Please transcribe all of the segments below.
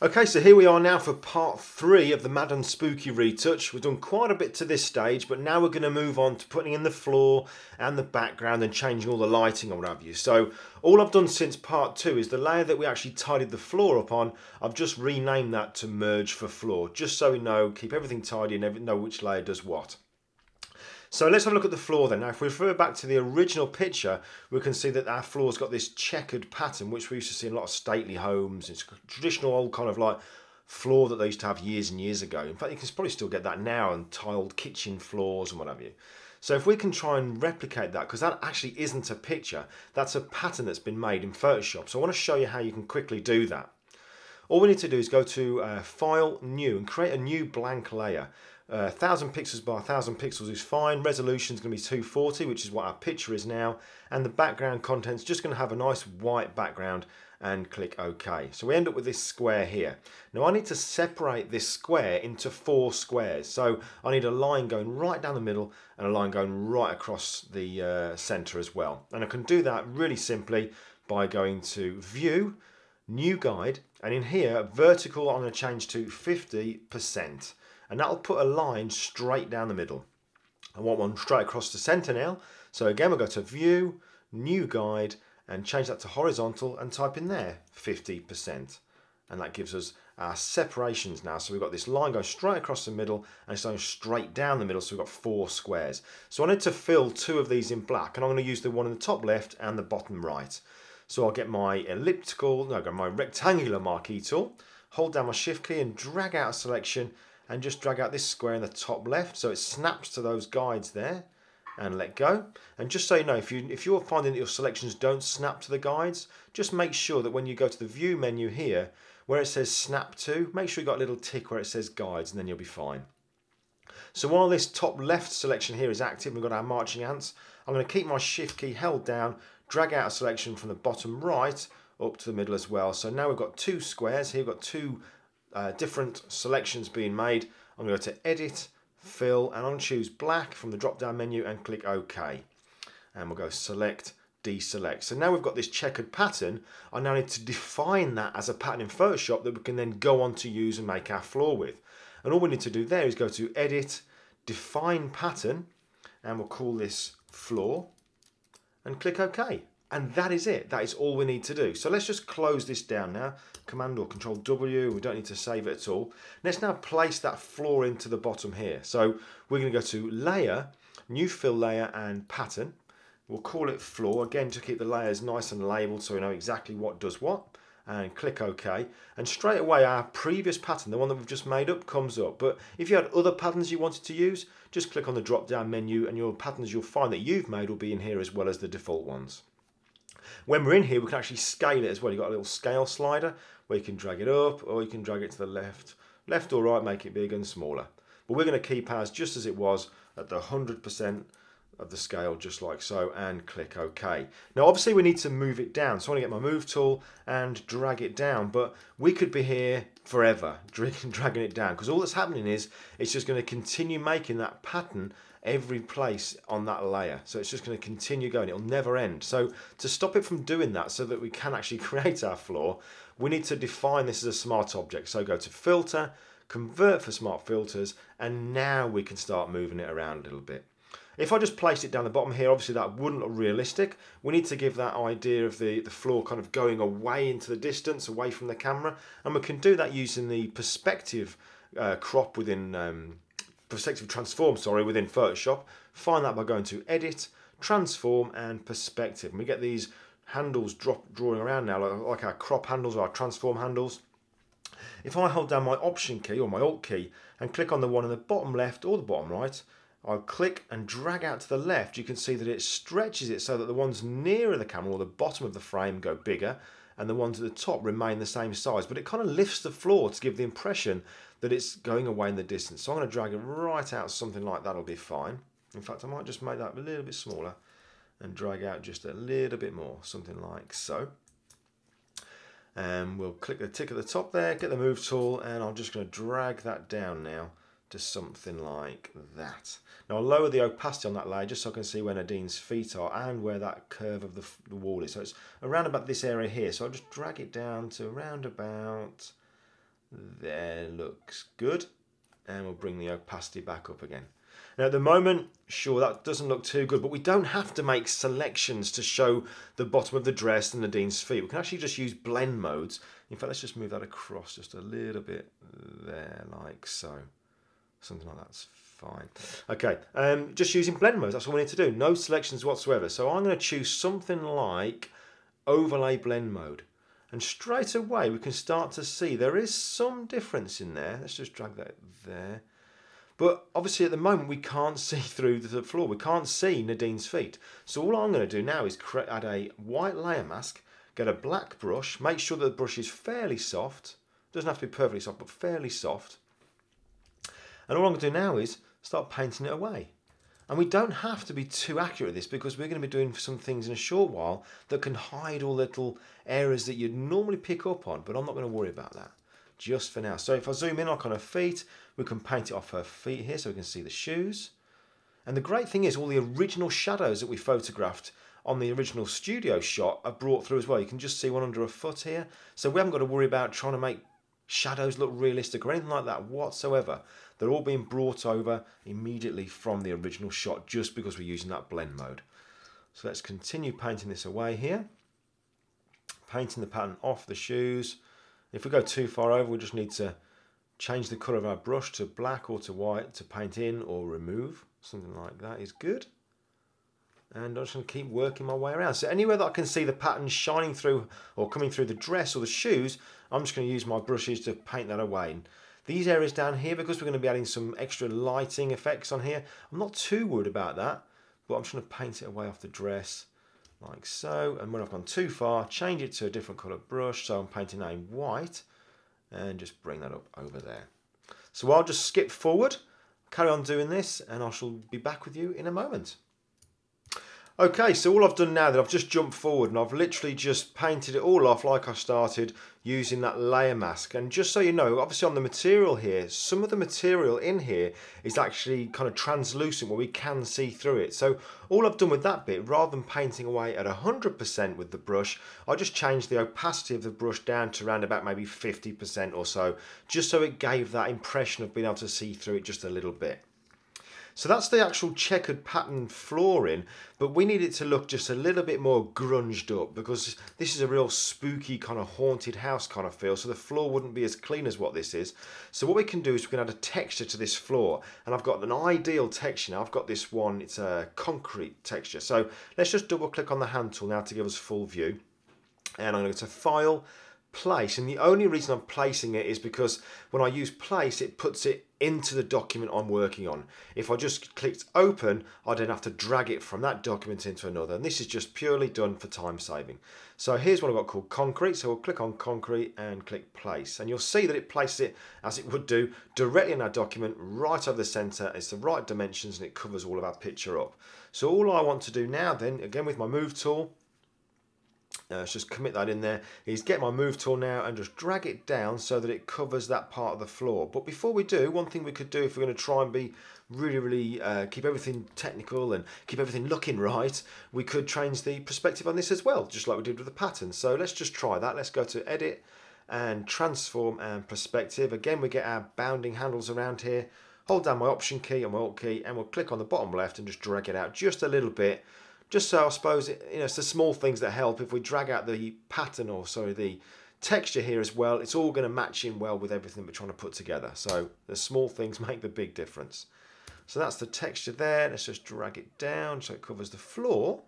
Okay, so here we are now for part 3 of the Mad and Spooky retouch. We've done quite a bit to this stage, but now we're going to move on to putting in the floor and the background and changing all the lighting or what have you. So all I've done since part 2 is the layer that we actually tidied the floor up on, I've just renamed that to Merge for Floor, just so we know, keep everything tidy and know which layer does what. So let's have a look at the floor then. Now if we refer back to the original picture, we can see that our floor's got this checkered pattern, which we used to see in a lot of stately homes. It's a traditional old kind of like floor that they used to have years and years ago. In fact, you can probably still get that now on tiled kitchen floors and what have you. So if we can try and replicate that, because that actually isn't a picture, that's a pattern that's been made in Photoshop. So I want to show you how you can quickly do that. All we need to do is go to File, New, and create a new blank layer. 1000 pixels by 1000 pixels is fine. Resolution is going to be 240, which is what our picture is now. And the background content's just going to have a nice white background, and click OK. So we end up with this square here. Now I need to separate this square into 4 squares. So I need a line going right down the middle and a line going right across the center as well. And I can do that really simply by going to View, New Guide, and in here vertical I'm going to change to 50%, and that'll put a line straight down the middle. I want one straight across the center now, so again we'll go to View, New Guide, and change that to horizontal and type in there 50%, and that gives us our separations now. So we've got this line going straight across the middle and it's going straight down the middle, so we've got 4 squares. So I need to fill 2 of these in black, and I'm going to use the one in the top left and the bottom right. So I'll get my my rectangular marquee tool, hold down my shift key and drag out a selection, and just drag out this square in the top left so it snaps to those guides there, and let go. And just so you know, if you're finding that your selections don't snap to the guides, just make sure that when you go to the View menu here, where it says Snap To, make sure you've got a little tick where it says Guides, and then you'll be fine. So while this top left selection here is active, we've got our marching ants, I'm going to keep my shift key held down, drag out a selection from the bottom right up to the middle as well. So now we've got 2 squares here, we've got 2 different selections being made. I'm going to go to Edit, Fill, and I'm going to choose black from the drop down menu and click OK. And we'll go Select, Deselect. So now we've got this checkered pattern. I now need to define that as a pattern in Photoshop that we can then go on to use and make our floor with. And all we need to do there is go to Edit, Define Pattern, and we'll call this Floor, and click OK. And that is it. That is all we need to do. So let's just close this down now. Command or Control W. We don't need to save it at all. Let's now place that floor into the bottom here. So we're going to go to Layer, New Fill Layer, and Pattern. We'll call it Floor. Again, to keep the layers nice and labelled so we know exactly what does what. And click OK. And straight away our previous pattern, the one that we've just made up, comes up. But if you had other patterns you wanted to use, just click on the drop down menu and your patterns you'll find that you've made will be in here as well as the default ones. When we're in here, we can actually scale it as well. You've got a little scale slider where you can drag it up or you can drag it to the left or right, make it bigger and smaller. But we're going to keep ours just as it was at the 100% of the scale, just like so, and click OK. Now obviously we need to move it down, so I want to get my move tool and drag it down, but we could be here forever dragging it down, because all that's happening is it's just going to continue making that pattern every place on that layer. So it's just going to continue going, it'll never end. So to stop it from doing that, so that we can actually create our floor, we need to define this as a smart object. So go to Filter, Convert for Smart Filters, and now we can start moving it around a little bit. If I just placed it down the bottom here, obviously that wouldn't look realistic. We need to give that idea of the floor kind of going away into the distance, away from the camera. And we can do that using the perspective crop within, perspective transform, sorry, within Photoshop. Find that by going to Edit, Transform, and Perspective. And we get these handles drawing around now, like our crop handles or our transform handles. If I hold down my Option key or my Alt key and click on the one in the bottom left or the bottom right, I'll click and drag out to the left. You can see that it stretches it so that the ones nearer the camera or the bottom of the frame go bigger and the ones at the top remain the same size, but it kind of lifts the floor to give the impression that it's going away in the distance. So I'm going to drag it right out, something like that'll be fine. In fact, I might just make that a little bit smaller and drag out just a little bit more, something like so. And we'll click the tick at the top there, get the move tool, and I'm just going to drag that down now to something like that. Now I'll lower the opacity on that layer just so I can see where Nadine's feet are and where that curve of the wall is. So it's around about this area here. So I'll just drag it down to around about There, looks good. And we'll bring the opacity back up again. Now at the moment, sure, that doesn't look too good, but we don't have to make selections to show the bottom of the dress and Nadine's feet. We can actually just use blend modes. In fact, let's just move that across just a little bit there, like so. Something like that's fine. Okay, just using blend modes, that's all we need to do. No selections whatsoever. So I'm going to choose something like overlay blend mode. And straight away we can start to see there is some difference in there. Let's just drag that there. But obviously at the moment we can't see through the floor. We can't see Nadine's feet. So all I'm going to do now is add a white layer mask, get a black brush, make sure that the brush is fairly soft. Doesn't have to be perfectly soft, but fairly soft. And all I'm going to do now is start painting it away. And we don't have to be too accurate at this because we're going to be doing some things in a short while that can hide all little areas that you'd normally pick up on, but I'm not going to worry about that just for now. So if I zoom in like on her feet, we can paint it off her feet here so we can see the shoes. And the great thing is all the original shadows that we photographed on the original studio shot are brought through as well. You can just see one under her foot here. So we haven't got to worry about trying to make shadows look realistic or anything like that whatsoever. They're all being brought over immediately from the original shot just because we're using that blend mode. So let's continue painting this away here. Painting the pattern off the shoes. If we go too far over, we just need to change the colour of our brush to black or to white to paint in or remove. Something like that is good. And I'm just going to keep working my way around. So anywhere that I can see the pattern shining through or coming through the dress or the shoes, I'm just going to use my brushes to paint that away. And these areas down here, because we're going to be adding some extra lighting effects on here, I'm not too worried about that, but I'm just going to paint it away off the dress like so. And when I've gone too far, change it to a different colour brush. So I'm painting a white and just bring that up over there. So I'll just skip forward, carry on doing this, and I shall be back with you in a moment. Okay, so all I've done now that I've just jumped forward and I've literally just painted it all off like I started using that layer mask. And just so you know, obviously on the material here, some of the material in here is actually kind of translucent where we can see through it. So all I've done with that bit, rather than painting away at 100% with the brush, I just changed the opacity of the brush down to around about maybe 50% or so, just so it gave that impression of being able to see through it just a little bit. So that's the actual checkered pattern flooring, but we need it to look just a little bit more grunged up because this is a real spooky kind of haunted house kind of feel, so the floor wouldn't be as clean as what this is. So what we can do is we can add a texture to this floor, and I've got an ideal texture now. I've got this one, it's a concrete texture. So let's just double click on the hand tool now to give us full view, and I'm going to go to File, Place, and the only reason I'm placing it is because when I use place it puts it into the document I'm working on. If I just clicked open, I then have to drag it from that document into another, and this is just purely done for time saving. So here's what I've got called concrete, so we'll click on concrete and click place, and you'll see that it places it as it would do directly in our document right over the center. It's the right dimensions and it covers all of our picture up. So all I want to do now then, again with my move tool, let's just commit that in there, is get my move tool now and just drag it down so that it covers that part of the floor. But before we do, one thing we could do if we're going to try and be really keep everything technical and keep everything looking right, we could change the perspective on this as well, just like we did with the pattern. So let's just try that. Let's go to edit and transform and perspective. Again, we get our bounding handles around here. Hold down my option key and my alt key, and we'll click on the bottom left and just drag it out just a little bit. Just so I suppose, it's the small things that help. If we drag out the pattern, or sorry, the texture here as well, it's all going to match in well with everything we're trying to put together. So the small things make the big difference. So that's the texture there. Let's just drag it down so it covers the floor,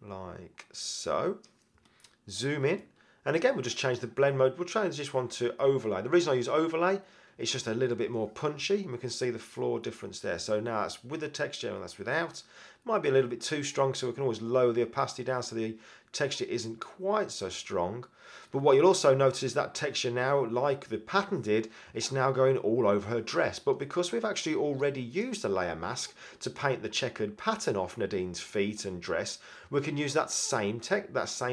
like so. Zoom in. And again, we'll just change the blend mode. We'll change this one to overlay. The reason I use overlay, it's just a little bit more punchy, and we can see the floor difference there. So now that's with the texture and that's without. Might be a little bit too strong, so we can always lower the opacity down so the texture isn't quite so strong. But what you'll also notice is that texture now, like the pattern did, it's now going all over her dress. But because we've actually already used a layer mask to paint the checkered pattern off Nadine's feet and dress, we can use that same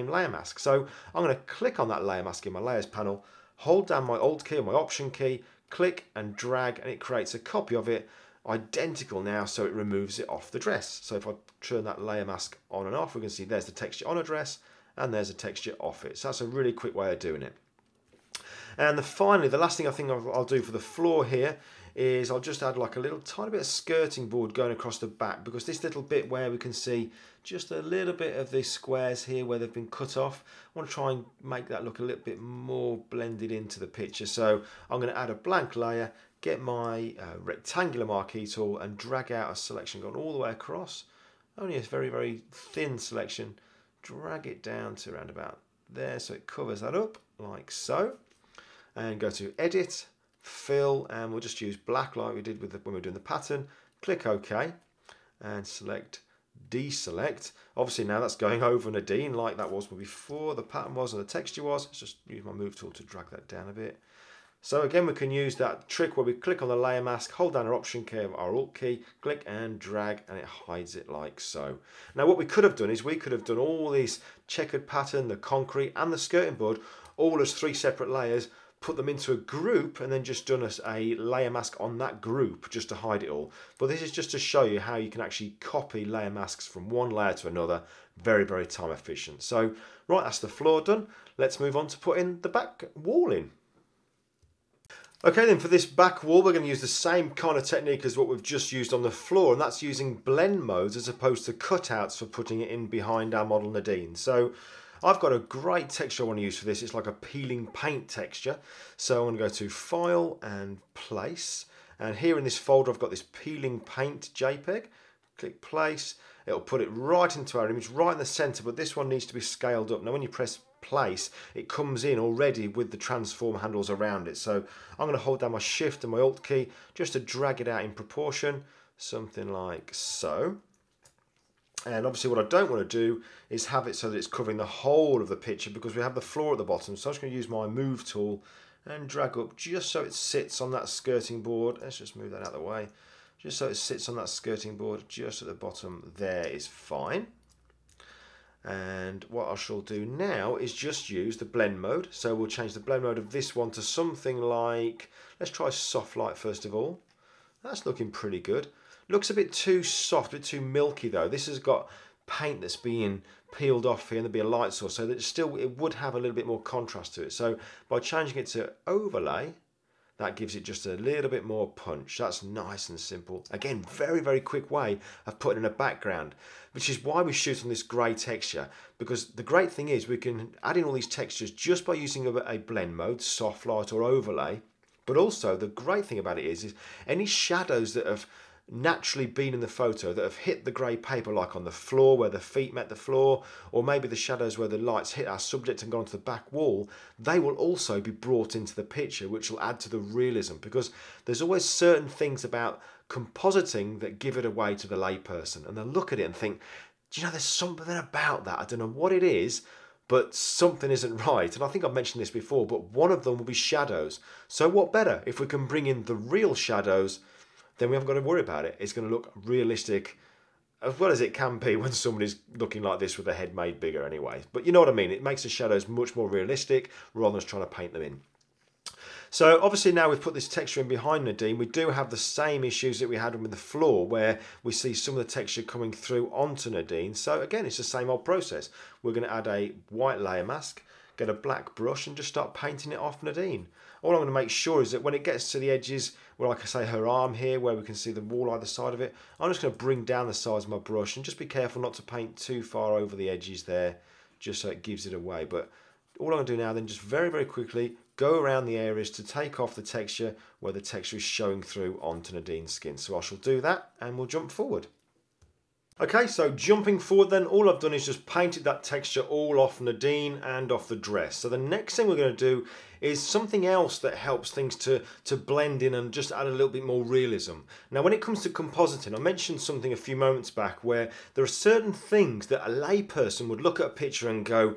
layer mask. So I'm going to click on that layer mask in my layers panel, hold down my alt key or my option key, click and drag, and it creates a copy of it identical now, so it removes it off the dress. So if I turn that layer mask on and off, we can see there's the texture on a dress and there's a texture off it. So that's a really quick way of doing it. And finally, the last thing I think I'll do for the floor here is I'll just add like a little tiny bit of skirting board going across the back, because this little bit where we can see just a little bit of these squares here where they've been cut off, I want to try and make that look a little bit more blended into the picture. So I'm going to add a blank layer, get my rectangular marquee tool and drag out a selection going all the way across. Only a very, very thin selection. Drag it down to around about there so it covers that up like so. And go to Edit, Fill, and we'll just use black like we did with when we were doing the pattern. Click OK and select Deselect. Obviously now that's going over Nadine like that was before the pattern was and the texture was. Let's just use my move tool to drag that down a bit. So again, we can use that trick where we click on the layer mask, hold down our Option key, our Alt key, click and drag, and it hides it like so. Now what we could have done is we could have done all these checkered pattern, the concrete and the skirting board, all as 3 separate layers, put them into a group and then just done a layer mask on that group just to hide it all. But this is just to show you how you can actually copy layer masks from one layer to another. Very, very time efficient. So right, that's the floor done. Let's move on to putting the back wall in. Okay, then for this back wall we're going to use the same kind of technique as what we've just used on the floor, and that's using blend modes as opposed to cutouts for putting it in behind our model Nadine. So I've got a great texture I want to use for this. It's like a peeling paint texture. So I'm going to go to File and Place, and here in this folder I've got this peeling paint JPEG. Click Place. It'll put it right into our image, right in the center, but this one needs to be scaled up. Now when you press Place, it comes in already with the transform handles around it. So I'm going to hold down my Shift and my Alt key just to drag it out in proportion, something like so. And obviously what I don't want to do is have it so that it's covering the whole of the picture, because we have the floor at the bottom. So I'm just going to use my move tool and drag up just so it sits on that skirting board. Let's just move that out of the way. Just so it sits on that skirting board just at the bottom there is fine. And what I shall do now is just use the blend mode. So we'll change the blend mode of this one to something like, let's try soft light first of all. That's looking pretty good. Looks a bit too soft, a bit too milky though. This has got paint that's being peeled off here and there'll be a light source, so that it would have a little bit more contrast to it. So by changing it to overlay, that gives it just a little bit more punch. That's nice and simple. Again, very, very quick way of putting in a background, which is why we shoot on this grey texture, because the great thing is we can add in all these textures just by using a blend mode, soft light or overlay. But also the great thing about it is any shadows that have naturally been in the photo that have hit the grey paper, like on the floor where the feet met the floor, or maybe the shadows where the lights hit our subject and gone to the back wall, they will also be brought into the picture, which will add to the realism, because there's always certain things about compositing that give it away to the layperson, and they'll look at it and think, do you know, there's something about that, I don't know what it is, but something isn't right. And I think I've mentioned this before, but one of them will be shadows. So what better if we can bring in the real shadows, then we haven't got to worry about it. It's going to look realistic as well as it can be when somebody's looking like this with their head made bigger anyway. But you know what I mean, it makes the shadows much more realistic rather than just trying to paint them in. So obviously now we've put this texture in behind Nadine, we do have the same issues that we had with the floor, where we see some of the texture coming through onto Nadine. So again, it's the same old process. We're going to add a white layer mask, get a black brush and just start painting it off Nadine. All I'm going to make sure is that when it gets to the edges, where like I say her arm here, where we can see the wall either side of it, I'm just going to bring down the size of my brush and just be careful not to paint too far over the edges there, just so it gives it away. But all I'm going to do now then, just very, very quickly, go around the areas to take off the texture where the texture is showing through onto Nadine's skin. So I shall do that and we'll jump forward. Okay, so jumping forward then, all I've done is just painted that texture all off Nadine and off the dress. So the next thing we're going to do is something else that helps things to blend in and just add a little bit more realism. Now when it comes to compositing, I mentioned something a few moments back where there are certain things that a layperson would look at a picture and go,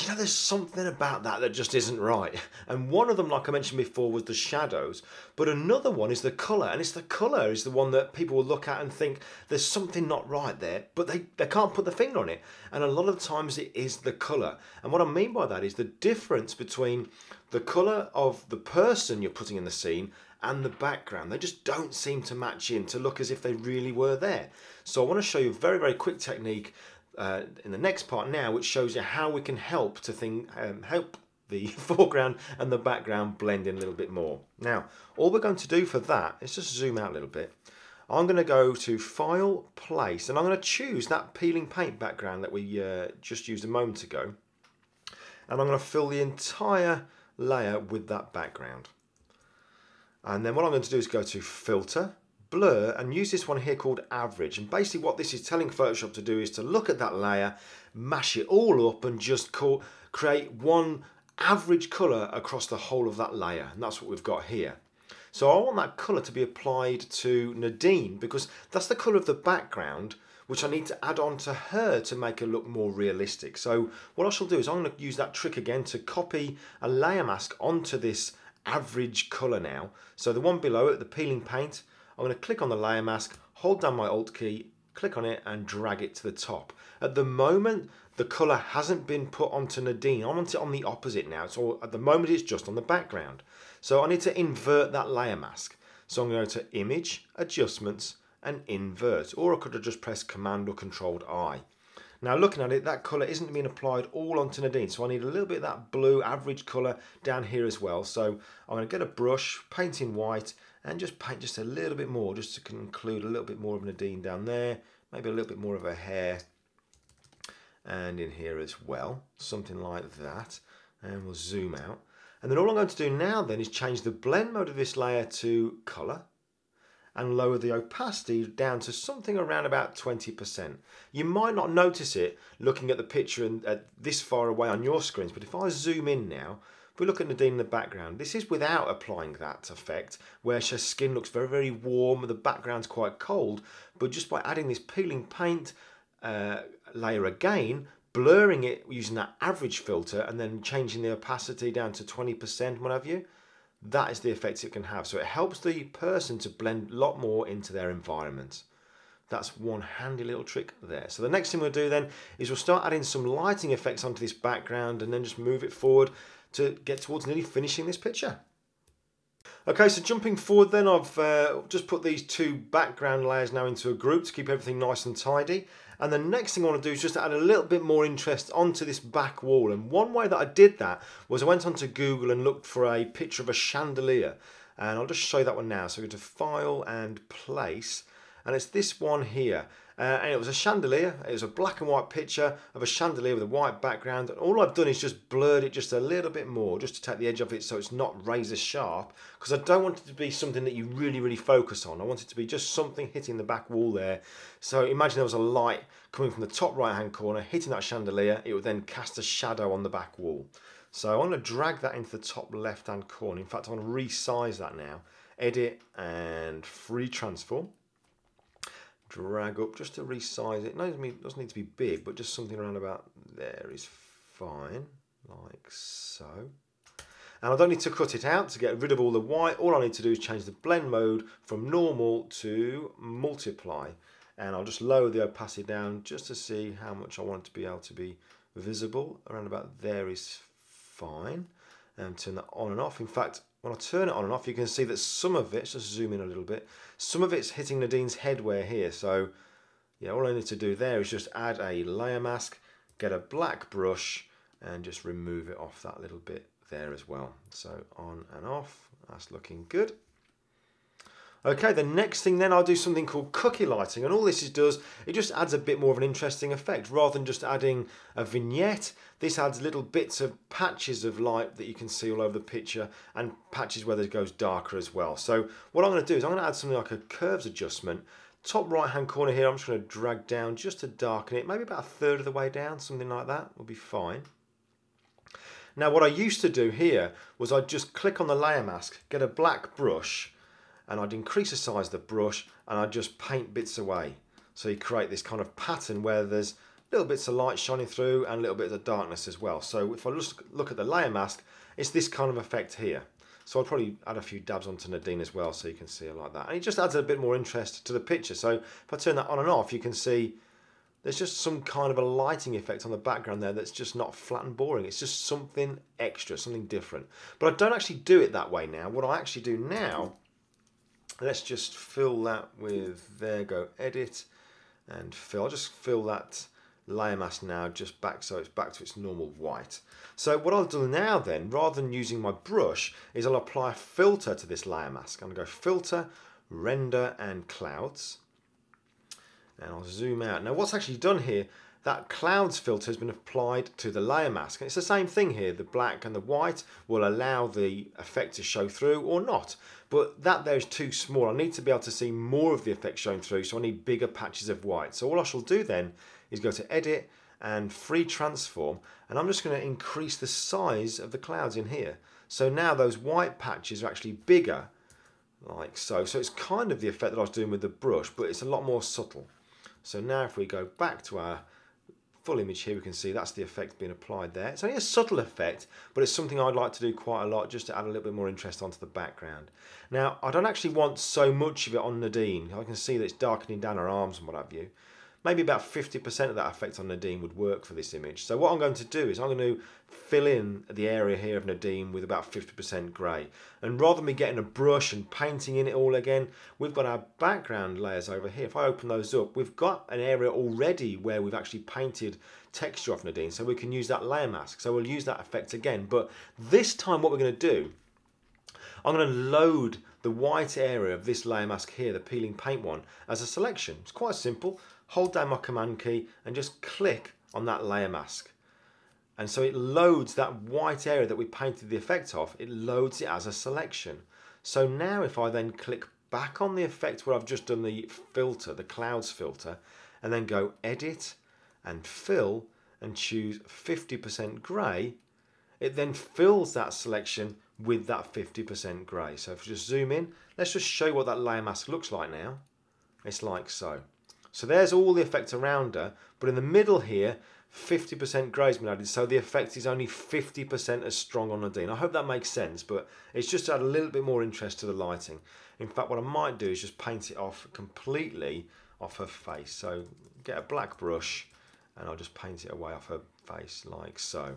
you know, there's something about that just isn't right. And one of them, like I mentioned before, was the shadows. But another one is the colour. And it's the colour is the one that people will look at and think there's something not right there, but they can't put the finger on it. And a lot of times it is the colour. And what I mean by that is the difference between the colour of the person you're putting in the scene and the background. They just don't seem to match in to look as if they really were there. So I want to show you a very, very quick technique in the next part now, which shows you how we can help the foreground and the background blend in a little bit more. Now, all we're going to do for that is just zoom out a little bit. I'm going to go to File, Place, and I'm going to choose that peeling paint background that we just used a moment ago. And I'm going to fill the entire layer with that background. And then what I'm going to do is go to Filter, Blur, and use this one here called Average. And basically what this is telling Photoshop to do is to look at that layer, mash it all up, and just create one average colour across the whole of that layer. And that's what we've got here. So I want that colour to be applied to Nadine because that's the colour of the background which I need to add on to her to make her look more realistic. So what I shall do is I'm going to use that trick again to copy a layer mask onto this average colour now. So the one below it, the peeling paint, I'm going to click on the layer mask, hold down my Alt key, click on it and drag it to the top. At the moment, the colour hasn't been put onto Nadine. I want it on the opposite now. So at the moment, it's just on the background. So I need to invert that layer mask. So I'm going to go to Image, Adjustments, and Invert. Or I could have just pressed Command or Control I. Now looking at it, that colour isn't being applied all onto Nadine. So I need a little bit of that blue average colour down here as well. So I'm going to get a brush, paint in white, and just paint just a little bit more, just to include a little bit more of Nadine down there. Maybe a little bit more of her hair. And in here as well, something like that. And we'll zoom out. And then all I'm going to do now then is change the blend mode of this layer to colour and lower the opacity down to something around about 20%. You might not notice it looking at the picture and this far away on your screens, but if I zoom in now, if we look at Nadine in the background, this is without applying that effect, where her skin looks very, very warm, the background's quite cold, but just by adding this peeling paint layer again, blurring it using that average filter and then changing the opacity down to 20%, what have you, that is the effect it can have. So it helps the person to blend a lot more into their environment. That's one handy little trick there. So the next thing we'll do then is we'll start adding some lighting effects onto this background and then just move it forward to get towards nearly finishing this picture. Okay, so jumping forward then, I've just put these two background layers now into a group to keep everything nice and tidy. And the next thing I want to do is just add a little bit more interest onto this back wall. And one way that I did that was I went onto Google and looked for a picture of a chandelier. And I'll just show you that one now. So go to File and Place. And it's this one here. And it was a chandelier. It was a black and white picture of a chandelier with a white background. And all I've done is just blurred it just a little bit more, just to take the edge off it so it's not razor sharp. Because I don't want it to be something that you really, really focus on. I want it to be just something hitting the back wall there. So imagine there was a light coming from the top right hand corner, hitting that chandelier. It would then cast a shadow on the back wall. So I'm going to drag that into the top left hand corner. In fact, I want to resize that now. Edit and free transform. Drag up just to resize it. No, it doesn't need to be big, but just something around about there is fine, like so. And I don't need to cut it out to get rid of all the white. All I need to do is change the blend mode from normal to multiply. And I'll just lower the opacity down just to see how much I want it to be able to be visible. Around about there is fine. And turn that on and off. In fact, when I turn it on and off, you can see that some of it, just zoom in a little bit, some of it's hitting Nadine's headwear here. So yeah, all I need to do there is just add a layer mask, get a black brush and just remove it off that little bit there as well. So on and off, that's looking good. Okay, the next thing then, I'll do something called cookie lighting, and all this does, it just adds a bit more of an interesting effect. Rather than just adding a vignette, this adds little bits of patches of light that you can see all over the picture, and patches where it goes darker as well. So what I'm going to do is I'm going to add something like a curves adjustment. Top right hand corner here, I'm just going to drag down just to darken it, maybe about a third of the way down, something like that will be fine. Now what I used to do here was I'd just click on the layer mask, get a black brush, and I'd increase the size of the brush and I'd just paint bits away. So you create this kind of pattern where there's little bits of light shining through and little bits of darkness as well. So if I just look at the layer mask, it's this kind of effect here. So I'll probably add a few dabs onto Nadine as well so you can see it like that. And it just adds a bit more interest to the picture. So if I turn that on and off, you can see there's just some kind of a lighting effect on the background there that's just not flat and boring. It's just something extra, something different. But I don't actually do it that way now. What I actually do now, let's just fill that with, there go, edit and fill. I'll just fill that layer mask now just back, so it's back to its normal white. So what I'll do now then, rather than using my brush, is I'll apply a filter to this layer mask. I'm going to go Filter, Render and Clouds. And I'll zoom out. Now what's actually done here, that clouds filter has been applied to the layer mask. And it's the same thing here. The black and the white will allow the effect to show through or not. But that there is too small. I need to be able to see more of the effect showing through, so I need bigger patches of white. So all I shall do then is go to Edit and Free Transform, and I'm just going to increase the size of the clouds in here. So now those white patches are actually bigger, like so. So it's kind of the effect that I was doing with the brush, but it's a lot more subtle. So now if we go back to our full image here, we can see that's the effect being applied there. It's only a subtle effect, but it's something I'd like to do quite a lot just to add a little bit more interest onto the background. Now, I don't actually want so much of it on Nadine. I can see that it's darkening down her arms and what have you. Maybe about 50% of that effect on Nadine would work for this image. So what I'm going to do is I'm going to fill in the area here of Nadine with about 50% grey. And rather than me getting a brush and painting in it all again, we've got our background layers over here. If I open those up, we've got an area already where we've actually painted texture off Nadine, so we can use that layer mask. So we'll use that effect again. But this time what we're going to do, I'm going to load the white area of this layer mask here, the peeling paint one, as a selection. It's quite simple. Hold down my command key and just click on that layer mask. And so it loads that white area that we painted the effect of, it loads it as a selection. So now if I then click back on the effect where I've just done the filter, the clouds filter, and then go Edit and Fill and choose 50% grey, it then fills that selection with that 50% grey. So if we just zoom in, let's just show you what that layer mask looks like now. It's like so. So there's all the effect around her, but in the middle here, 50% grey has been added, so the effect is only 50% as strong on Nadine. I hope that makes sense, but it's just to add a little bit more interest to the lighting. In fact, what I might do is just paint it off completely off her face. So get a black brush and I'll just paint it away off her face like so.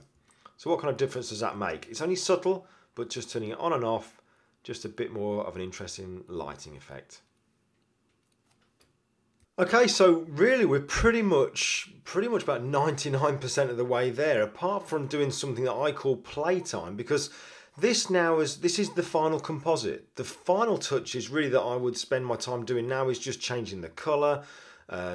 So what kind of difference does that make? It's only subtle, but just turning it on and off, just a bit more of an interesting lighting effect. Okay, so really we're pretty much about 99% of the way there, apart from doing something that I call playtime, because this is the final composite. The final touch is really that I would spend my time doing now is just changing the colour,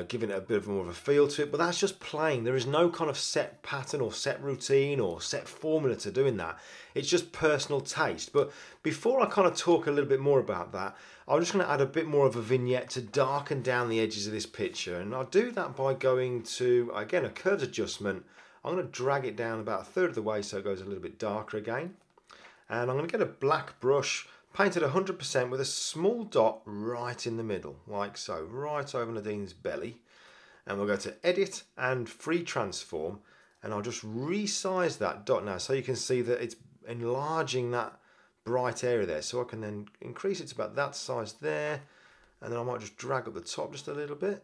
giving it a bit more of a feel to it, but that's just playing. There is no kind of set pattern or set routine or set formula to doing that. It's just personal taste. But before I kind of talk a little bit more about that, I'm just going to add a bit more of a vignette to darken down the edges of this picture, and I'll do that by going to, again, a curves adjustment. I'm going to drag it down about a third of the way so it goes a little bit darker again, and I'm going to get a black brush, painted 100% with a small dot right in the middle, like so, right over Nadine's belly. And we'll go to Edit and Free Transform, and I'll just resize that dot now so you can see that it's enlarging that bright area there. So I can then increase it to about that size there, and then I might just drag up the top just a little bit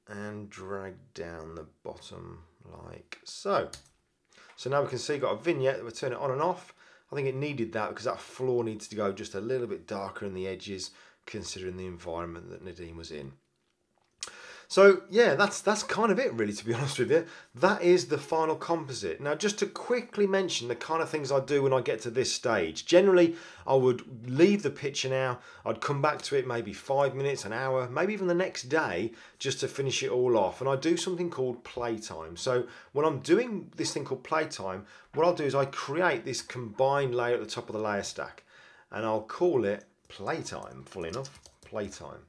and drag down the bottom like so. So now we can see we've got a vignette that we turn it on and off. I think it needed that because that floor needs to go just a little bit darker in the edges, considering the environment that Nadine was in. So yeah, that's kind of it really, to be honest with you. That is the final composite. Now just to quickly mention the kind of things I do when I get to this stage. Generally I would leave the picture now, I'd come back to it maybe 5 minutes, an hour, maybe even the next day just to finish it all off, and I do something called playtime. So when I'm doing this thing called playtime, what I'll do is I create this combined layer at the top of the layer stack, and I'll call it playtime, full enough, playtime.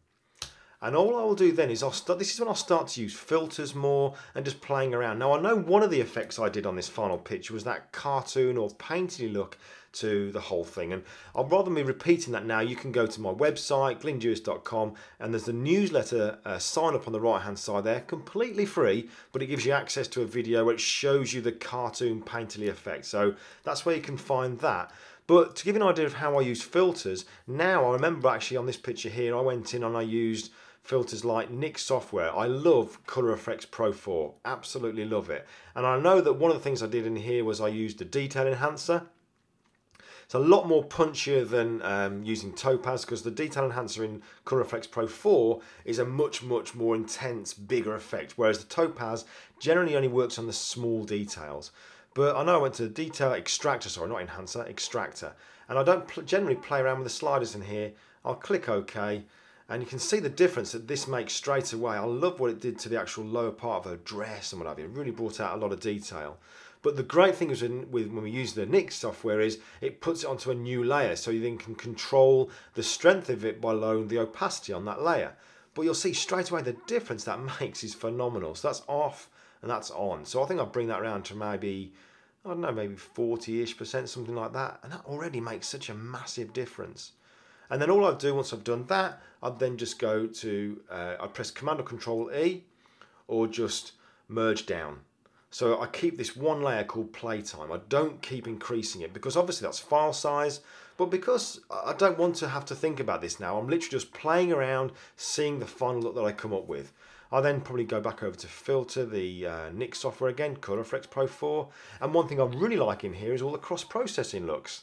And all I will do then is this is when I'll start to use filters more and just playing around. Now I know one of the effects I did on this final picture was that cartoon or painted look to the whole thing, and rather than me repeating that now, you can go to my website glyndewis.com, and there's the newsletter sign up on the right hand side there, completely free, but it gives you access to a video where it shows you the cartoon painterly effect. So that's where you can find that. But to give you an idea of how I use filters, now I remember actually on this picture here I went in and I used filters like Nik software. I love Color Efex Pro 4, absolutely love it. And I know that one of the things I did in here was I used the detail enhancer. It's a lot more punchier than using Topaz, because the detail enhancer in Color Efex Pro 4 is a much more intense, bigger effect, whereas the Topaz generally only works on the small details. But I know I went to the detail extractor, sorry, not enhancer, extractor, and I don't generally play around with the sliders in here. I'll click OK, and you can see the difference that this makes straight away. I love what it did to the actual lower part of her dress and what have you. It really brought out a lot of detail. But the great thing is when we use the Nik software is it puts it onto a new layer, so you then can control the strength of it by lowering the opacity on that layer. But you'll see straight away the difference that makes is phenomenal. So that's off and that's on. So I think I'll bring that around to maybe, I don't know, maybe 40-ish%, something like that. And that already makes such a massive difference. And then all I do once I've done that, I'd then just go to, I press Command or Control E, or just merge down. So I keep this one layer called playtime. I don't keep increasing it, because obviously that's file size, but because I don't want to have to think about this now, I'm literally just playing around, seeing the final look that I come up with. I then probably go back over to filter, the Nik software again, Color Efex Pro 4. And one thing I really like in here is all the cross-processing looks.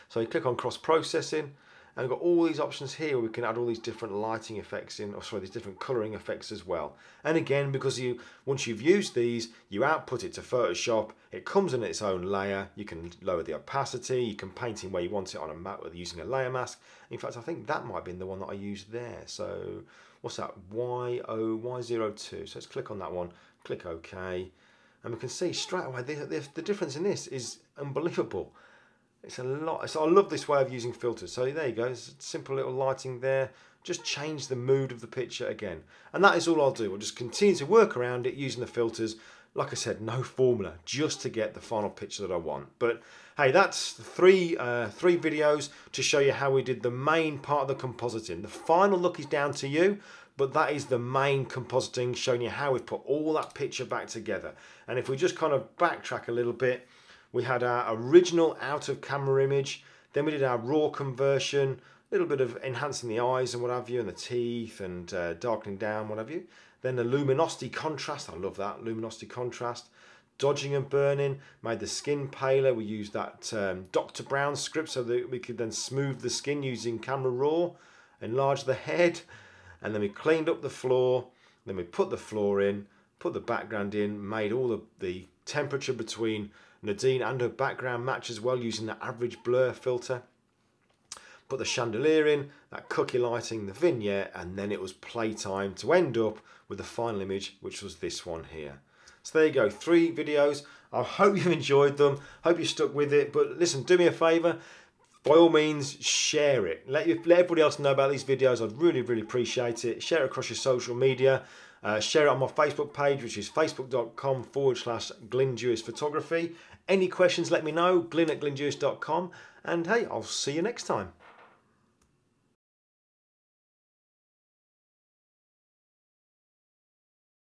So you click on cross-processing, and we've got all these options here where we can add all these different lighting effects in, or sorry, these different colouring effects as well. And again, because once you've used these, you output it to Photoshop, it comes in its own layer, you can lower the opacity, you can paint in where you want it on a map using a layer mask. In fact, I think that might have been the one that I used there. So what's that? Y02. So let's click on that one, click OK, and we can see straight away the difference in this is unbelievable. It's a lot. So I love this way of using filters. So there you go. It's a simple little lighting there. Just change the mood of the picture again. And that is all I'll do. I'll just continue to work around it using the filters. Like I said, no formula, just to get the final picture that I want. But hey, that's three videos to show you how we did the main part of the compositing. The final look is down to you, but that is the main compositing, showing you how we put all that picture back together. And if we just kind of backtrack a little bit, we had our original out of camera image, then we did our raw conversion, a little bit of enhancing the eyes and what have you, and the teeth, and darkening down, what have you. Then the luminosity contrast, I love that, luminosity contrast. Dodging and burning, made the skin paler. We used that Dr. Brown script so that we could then smooth the skin using camera raw, enlarge the head, and then we cleaned up the floor, then we put the floor in, put the background in, made all the temperature between Nadine and her background match as well using the average blur filter. Put the chandelier in, that cookie lighting, the vignette, and then it was playtime to end up with the final image, which was this one here. So there you go, 3 videos. I hope you've enjoyed them. Hope you stuck with it. But listen, do me a favour. By all means, share it. Let everybody else know about these videos. I'd really appreciate it. Share it across your social media. Share it on my Facebook page, which is facebook.com/Glyn Dewis Photography. Any questions, let me know. Glyn@glyndewis.com. And hey, I'll see you next time.